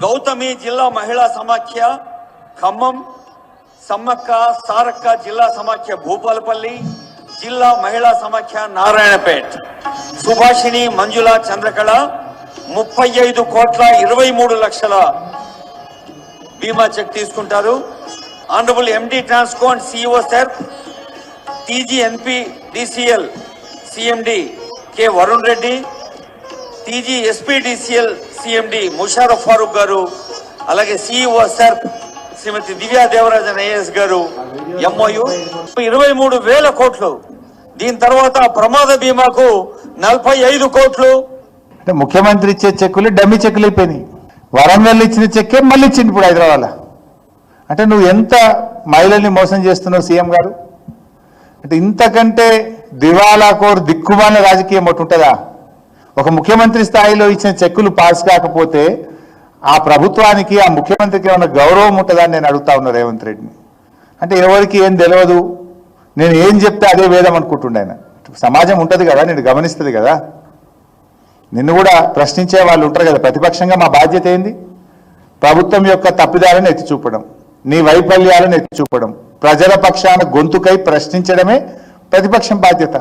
గౌతమి జిల్లా మహిళా సమాఖ్య ఖమ్మం, సమ్మక్క సారక్క జిల్లా సమాఖ్య భూపాలపల్లి, జిల్లా మహిళా సమాఖ్య నారాయణపేట్, సుభాషిణి మంజుల చంద్రకళ 35,23,00,000 బీమా చెక్ తీసుకుంటారు. Honourable MD Transco and CEO SERP, TGNP DCL CMD K Varun Reddy, TGSPDCL CMD Musharraf Farooq గారు, అలాగే CEO SERP Shrimati Divya Devarajan IAS గారు ఎంఓయు 23,000 కోట్లు. దీని తర్వాత ప్రమాద బీమాకు 45 కోట్లు. అంటే ముఖ్యమంత్రి ఇచ్చే చెక్కులు డమ్మి చెక్కులు అయిపోయినాయి. వరంగల్ ఇచ్చిన చెక్కే మళ్ళీ ఇచ్చింది ఇప్పుడు హైదరాబాద్. అంటే నువ్వు ఎంత మహిళల్ని మోసం చేస్తున్నావు సీఎం గారు? అంటే ఇంతకంటే దివాలా కోరు దిక్కుమాలిన రాజకీయం ఒకటి ఉంటుందా? ఒక ముఖ్యమంత్రి స్థాయిలో ఇచ్చిన చెక్కులు పాస్ కాకపోతే ఆ ప్రభుత్వానికి, ఆ ముఖ్యమంత్రికి ఏమైనా గౌరవం ఉంటుందా అని నేను అడుగుతా ఉన్నా రేవంత్ రెడ్డిని. అంటే ఎవరికి ఏం తెలియదు, నేను ఏం చెప్తే అదే వేదం అనుకుంటుండే ఆయన. సమాజం ఉంటుంది కదా, నేను గమనిస్తుంది కదా, నిన్ను కూడా ప్రశ్నించే వాళ్ళు ఉంటారు కదా. ప్రతిపక్షంగా మా బాధ్యత ఏంది? ప్రభుత్వం యొక్క తప్పిదాలను ఎత్తి చూపడం, నీ వైఫల్యాలను ఎత్తి చూపడం, ప్రజల పక్షాన గొంతుకై ప్రశ్నించడమే ప్రతిపక్షం బాధ్యత.